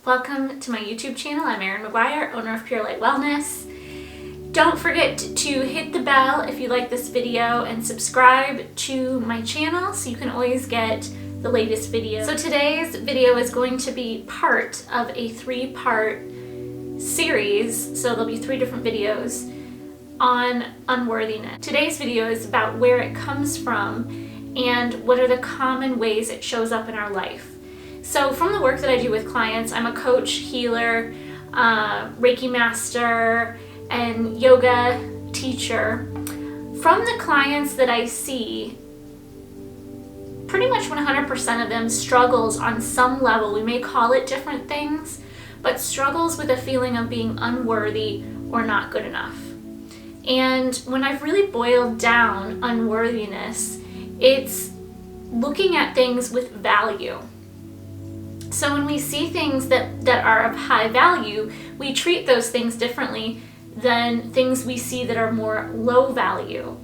Welcome to my YouTube channel. I'm Erin McGuire, owner of Pure Light Wellness. Don't forget to hit the bell if you like this video and subscribe to my channel so you can always get the latest video. So today's video is going to be part of a 3-part series, so there'll be 3 different videos on unworthiness. Today's video is about where it comes from and what are the common ways it shows up in our life. So from the work that I do with clients, I'm a coach, healer, Reiki master, and yoga teacher. From the clients that I see, pretty much 100% of them struggles on some level. We may call it different things, but struggles with a feeling of being unworthy or not good enough. And when I've really boiled down unworthiness, it's looking at things with value. So when we see things that are of high value, we treat those things differently than things we see that are more low value.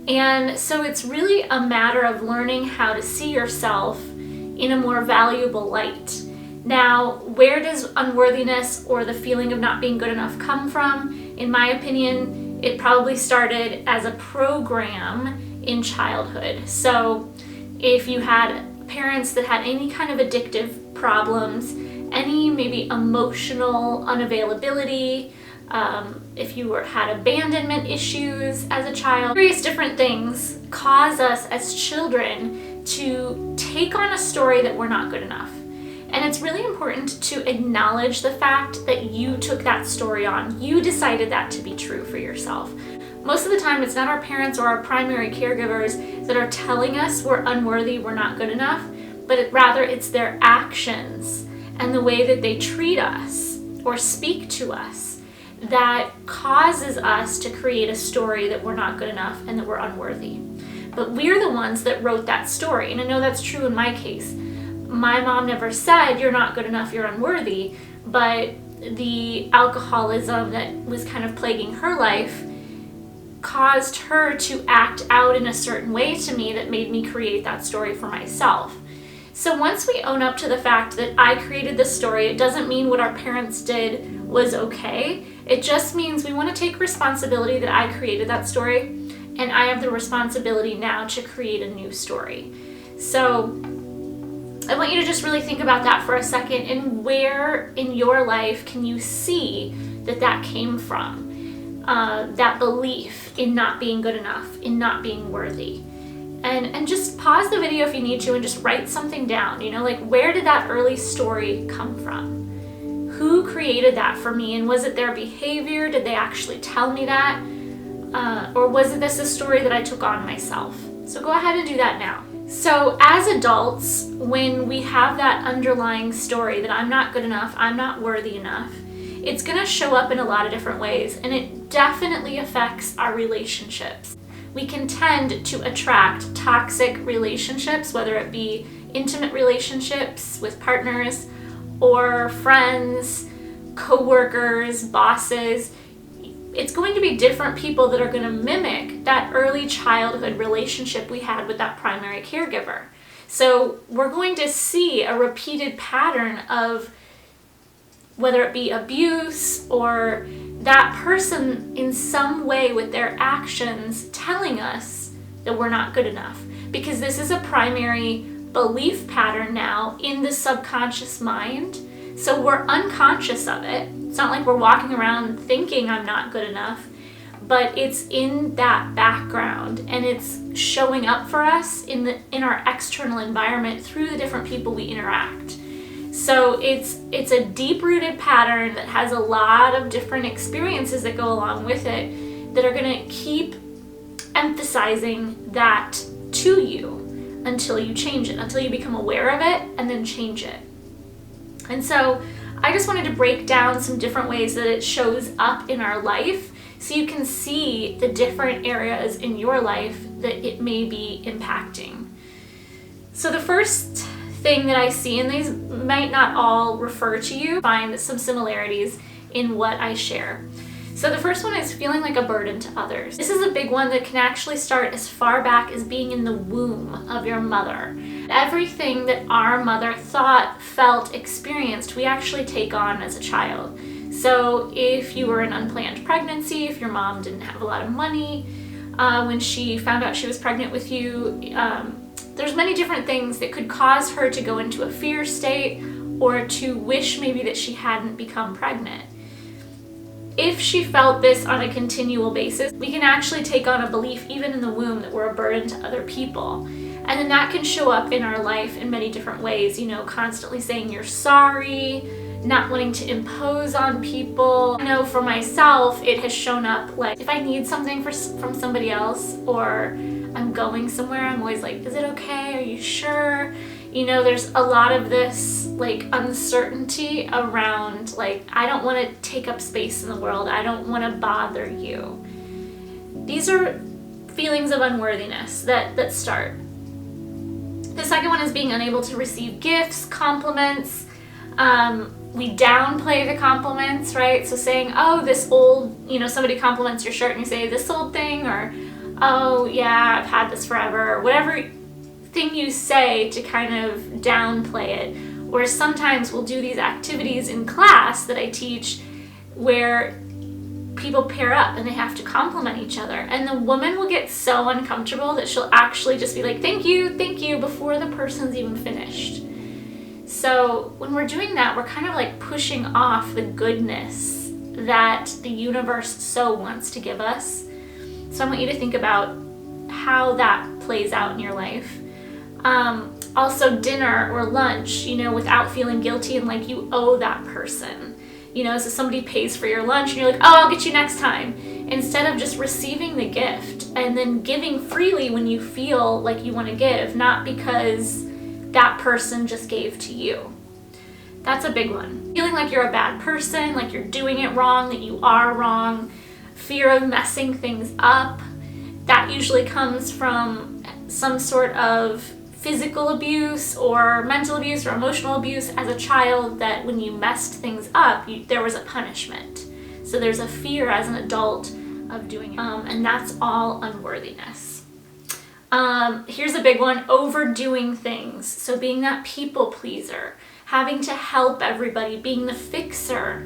And so it's really a matter of learning how to see yourself in a more valuable light. Now, where does unworthiness or the feeling of not being good enough come from? In my opinion, it probably started as a program in childhood. So if you had parents that had any kind of addictive problems, any maybe emotional unavailability, if you had abandonment issues as a child, various different things cause us as children to take on a story that we're not good enough. And it's really important to acknowledge the fact that you took that story on. You decided that to be true for yourself. Most of the time, it's not our parents or our primary caregivers that are telling us we're unworthy, we're not good enough, but rather it's their actions and the way that they treat us or speak to us that causes us to create a story that we're not good enough and that we're unworthy. But we're the ones that wrote that story, and I know that's true in my case. My mom never said, you're not good enough, you're unworthy, but the alcoholism that was kind of plaguing her life caused her to act out in a certain way to me that made me create that story for myself. So once we own up to the fact that I created this story, it doesn't mean what our parents did was okay. It just means we want to take responsibility that I created that story, and I have the responsibility now to create a new story. So I want you to just really think about that for a second, and where in your life can you see that came from? That belief in not being good enough, in not being worthy. And just pause the video if you need to and just write something down, like where did that early story come from? Who created that for me? And was it their behavior? Did they actually tell me that? Or was this a story that I took on myself? So go ahead and do that now. So as adults, when we have that underlying story that I'm not good enough, I'm not worthy enough, it's going to show up in a lot of different ways, and it definitely affects our relationships. We can tend to attract toxic relationships, whether it be intimate relationships with partners or friends, co-workers, bosses. It's going to be different people that are going to mimic that early childhood relationship we had with that primary caregiver. So we're going to see a repeated pattern of whether it be abuse or that person in some way with their actions telling us that we're not good enough. Because this is a primary belief pattern now in the subconscious mind. So we're unconscious of it. It's not like we're walking around thinking I'm not good enough, but it's in that background, and it's showing up for us in our external environment through the different people we interact. So it's a deep-rooted pattern that has a lot of different experiences that go along with it that are going to keep emphasizing that to you until you change it, until you become aware of it and then change it. And so I just wanted to break down some different ways that it shows up in our life so you can see the different areas in your life that it may be impacting. So the first thing that I see, and these might not all refer to you, find some similarities in what I share. So the first one is feeling like a burden to others. This is a big one that can actually start as far back as being in the womb of your mother. Everything that our mother thought, felt, experienced, we actually take on as a child. So if you were an unplanned pregnancy, if your mom didn't have a lot of money, when she found out she was pregnant with you, there's many different things that could cause her to go into a fear state or to wish maybe that she hadn't become pregnant. If she felt this on a continual basis, we can actually take on a belief even in the womb that we're a burden to other people. And then that can show up in our life in many different ways, you know, constantly saying you're sorry, not wanting to impose on people. I know for myself, it has shown up like if I need something from somebody else or I'm going somewhere, I'm always like, is it okay? Are you sure? You know, there's a lot of this like uncertainty around like, I don't want to take up space in the world. I don't want to bother you. These are feelings of unworthiness that start. The second one is being unable to receive gifts, compliments. We downplay the compliments, right? So saying, oh, this old, you know, somebody compliments your shirt and you say this old thing, or, oh yeah, I've had this forever, or whatever thing you say to kind of downplay it. Or sometimes we'll do these activities in class that I teach where people pair up and they have to compliment each other, and the woman will get so uncomfortable that she'll actually just be like, thank you, before the person's even finished. So when we're doing that, we're kind of like pushing off the goodness that the universe so wants to give us. So I want you to think about how that plays out in your life. Also dinner or lunch, you know, without feeling guilty and like you owe that person. You know, so somebody pays for your lunch and you're like, oh, I'll get you next time. Instead of just receiving the gift and then giving freely when you feel like you want to give, not because that person just gave to you. That's a big one. Feeling like you're a bad person, like you're doing it wrong, that you are wrong. Fear of messing things up. That usually comes from some sort of physical abuse or mental abuse or emotional abuse as a child, that when you messed things up, there was a punishment. So there's a fear as an adult of doing it. And that's all unworthiness. Here's a big one, overdoing things. So being that people pleaser, having to help everybody, being the fixer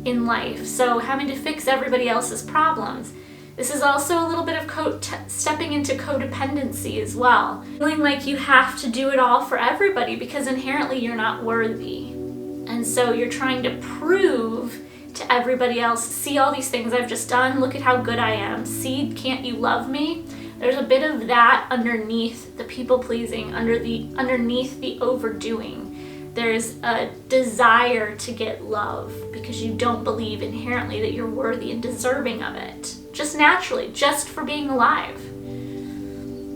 in life. So having to fix everybody else's problems. This is also a little bit of stepping into codependency as well. Feeling like you have to do it all for everybody because inherently you're not worthy. And so you're trying to prove to everybody else, see all these things I've just done, look at how good I am, see, can't you love me? There's a bit of that underneath the people pleasing, underneath the overdoing. There's a desire to get love because you don't believe inherently that you're worthy and deserving of it. Just naturally, just for being alive.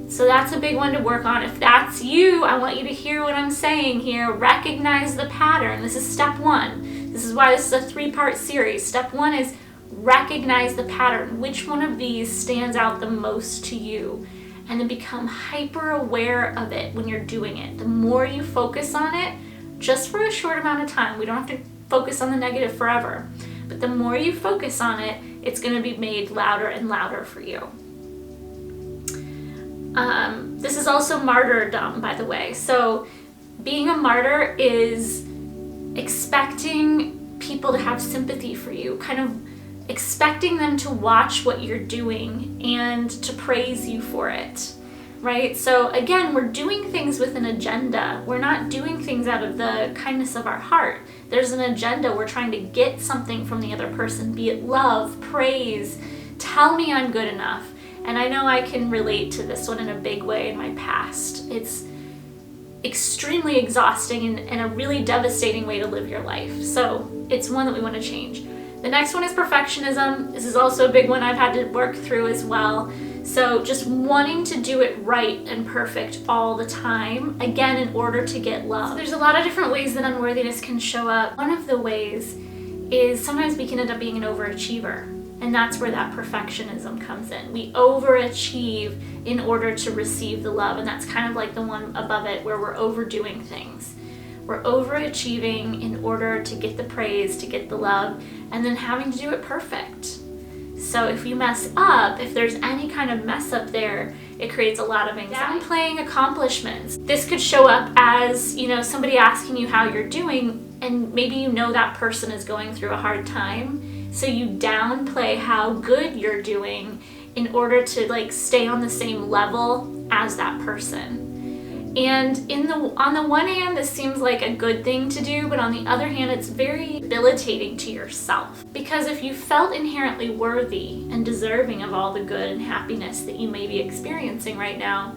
So that's a big one to work on. If that's you, I want you to hear what I'm saying here. Recognize the pattern. This is step one. This is why this is a 3-part series. Step one is recognize the pattern. Which one of these stands out the most to you? And then become hyper aware of it when you're doing it. The more you focus on it, just for a short amount of time, we don't have to focus on the negative forever, but the more you focus on it, it's going to be made louder and louder for you. This is also martyrdom, by the way. So being a martyr is expecting people to have sympathy for you, kind of expecting them to watch what you're doing and to praise you for it. Right? So again, we're doing things with an agenda. We're not doing things out of the kindness of our heart. There's an agenda. We're trying to get something from the other person, be it love, praise, tell me I'm good enough. And I know I can relate to this one in a big way in my past. It's extremely exhausting and a really devastating way to live your life. So it's one that we want to change. The next one is perfectionism. This is also a big one I've had to work through as well. So just wanting to do it right and perfect all the time, again, in order to get love. So there's a lot of different ways that unworthiness can show up. One of the ways is sometimes we can end up being an overachiever, and that's where that perfectionism comes in. We overachieve in order to receive the love, and that's kind of like the one above it where we're overdoing things. We're overachieving in order to get the praise, to get the love, and then having to do it perfect. So if you mess up, if there's any kind of mess up there, it creates a lot of anxiety. Downplaying accomplishments. This could show up as, somebody asking you how you're doing, and maybe that person is going through a hard time. So you downplay how good you're doing in order to stay on the same level as that person. And on the one hand, this seems like a good thing to do, but on the other hand, it's very debilitating to yourself. Because if you felt inherently worthy and deserving of all the good and happiness that you may be experiencing right now,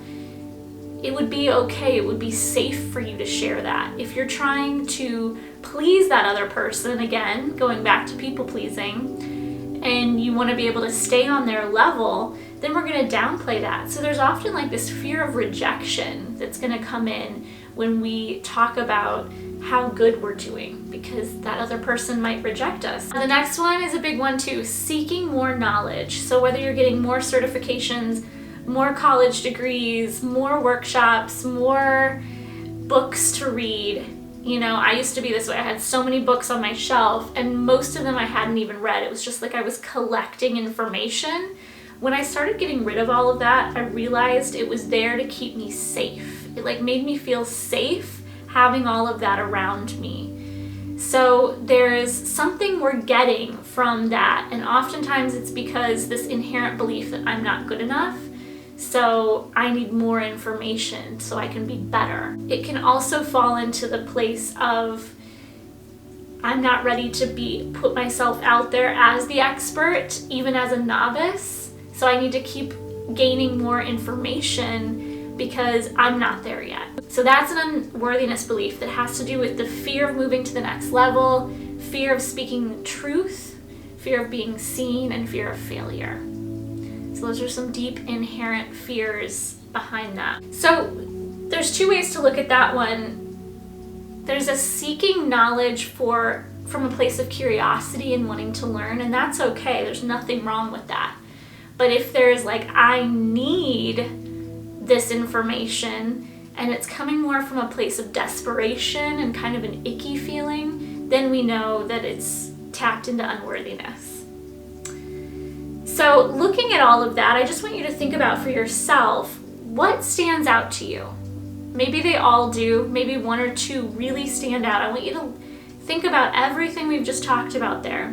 it would be okay, it would be safe for you to share that. If you're trying to please that other person, again, going back to people pleasing, and you want to be able to stay on their level, then we're going to downplay that. So there's often this fear of rejection that's going to come in when we talk about how good we're doing, because that other person might reject us. The next one is a big one too, seeking more knowledge. So whether you're getting more certifications, more college degrees, more workshops, more books to read. I used to be this way. I had so many books on my shelf, and most of them I hadn't even read. It was just I was collecting information. When I started getting rid of all of that, I realized it was there to keep me safe. It made me feel safe having all of that around me. So there's something we're getting from that, and oftentimes it's because this inherent belief that I'm not good enough, so I need more information so I can be better. It can also fall into the place of I'm not ready to put myself out there as the expert, even as a novice. So I need to keep gaining more information because I'm not there yet. So that's an unworthiness belief that has to do with the fear of moving to the next level, fear of speaking truth, fear of being seen, and fear of failure. So those are some deep inherent fears behind that. So there's two ways to look at that one. There's a seeking knowledge from a place of curiosity and wanting to learn, and that's okay. There's nothing wrong with that. But if there's I need this information and it's coming more from a place of desperation and kind of an icky feeling, then we know that it's tapped into unworthiness. So looking at all of that, I just want you to think about for yourself, what stands out to you? Maybe they all do, maybe one or two really stand out. I want you to think about everything we've just talked about there.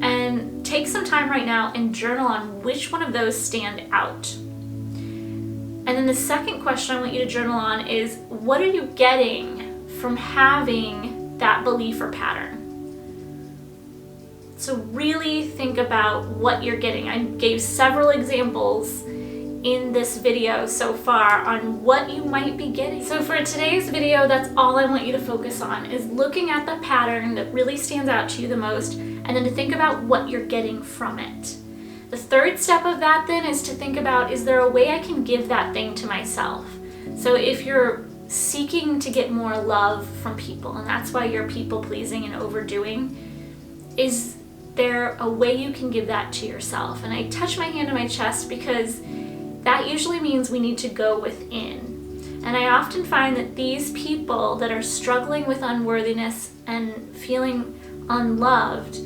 And take some time right now and journal on which one of those stand out. And then the second question I want you to journal on is, what are you getting from having that belief or pattern? So really think about what you're getting. I gave several examples in this video so far on what you might be getting. So for today's video, that's all I want you to focus on, is looking at the pattern that really stands out to you the most, and then to think about what you're getting from it. The third step of that then is to think about, is there a way I can give that thing to myself? So if you're seeking to get more love from people, and that's why you're people pleasing and overdoing, is there a way you can give that to yourself? And I touch my hand on my chest because that usually means we need to go within. And I often find that these people that are struggling with unworthiness and feeling unloved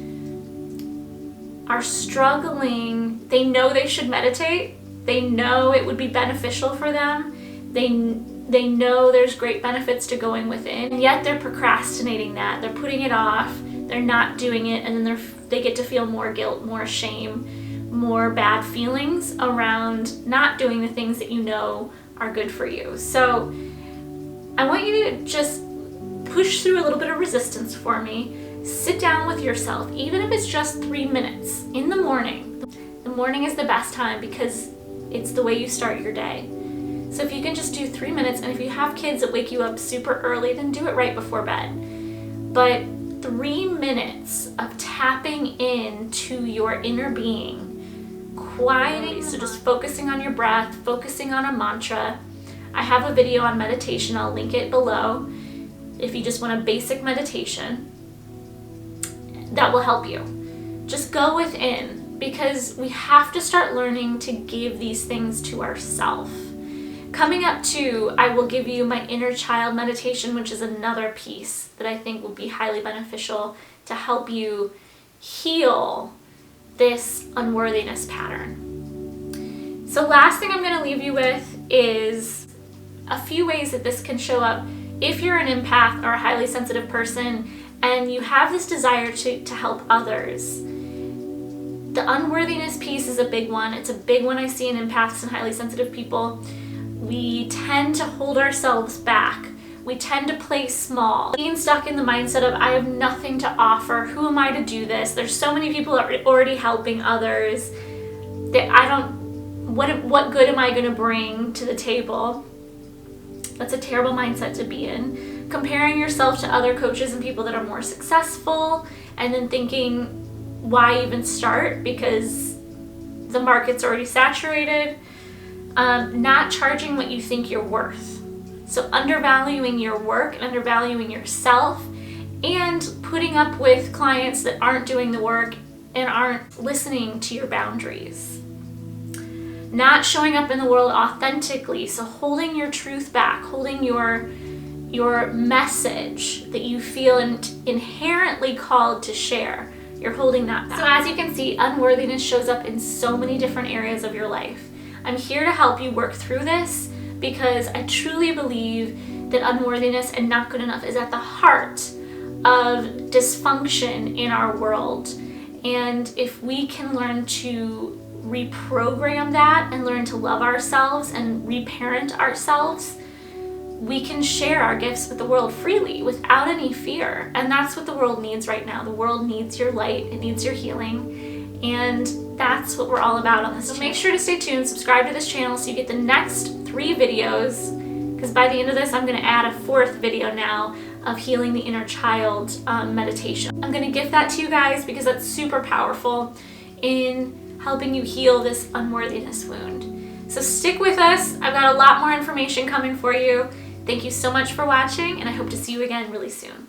are struggling. They know they should meditate. They know it would be beneficial for them. They know there's great benefits to going within, and yet they're procrastinating that. They're putting it off. They're not doing it, and then they get to feel more guilt, more shame, more bad feelings around not doing the things that you know are good for you. So I want you to just push through a little bit of resistance for me. Sit down with yourself, even if it's just 3 minutes in the morning. The morning is the best time because it's the way you start your day. So if you can just do 3 minutes, and if you have kids that wake you up super early, then do it right before bed. But 3 minutes of tapping into your inner being, quieting, so just focusing on your breath, focusing on a mantra. I have a video on meditation, I'll link it below, if you just want a basic meditation. That will help you. Just go within, because we have to start learning to give these things to ourselves. Coming up too, I will give you my inner child meditation, which is another piece that I think will be highly beneficial to help you heal this unworthiness pattern. So last thing I'm going to leave you with is a few ways that this can show up if you're an empath or a highly sensitive person and you have this desire to help others. The unworthiness piece is a big one. It's a big one I see in empaths and highly sensitive people. We tend to hold ourselves back. We tend to play small. Being stuck in the mindset of, I have nothing to offer. Who am I to do this? There's so many people already helping others that what good am I going to bring to the table? That's a terrible mindset to be in. Comparing yourself to other coaches and people that are more successful, and then thinking, why even start? Because the market's already saturated. Not charging what you think you're worth. So undervaluing your work and undervaluing yourself, and putting up with clients that aren't doing the work and aren't listening to your boundaries. Not showing up in the world authentically, so holding your truth back, holding your message that you feel inherently called to share. You're holding that back. So as you can see, unworthiness shows up in so many different areas of your life. I'm here to help you work through this because I truly believe that unworthiness and not good enough is at the heart of dysfunction in our world. And if we can learn to reprogram that and learn to love ourselves and reparent ourselves, we can share our gifts with the world freely without any fear. And that's what the world needs right now. The world needs your light, it needs your healing, and that's what we're all about on this channel. So make sure to stay tuned, subscribe to this channel so you get the next 3 videos, because by the end of this I'm going to add a 4th video now of healing the inner child meditation. I'm going to gift that to you guys because that's super powerful in helping you heal this unworthiness wound. So stick with us. I've got a lot more information coming for you. Thank you so much for watching, and I hope to see you again really soon.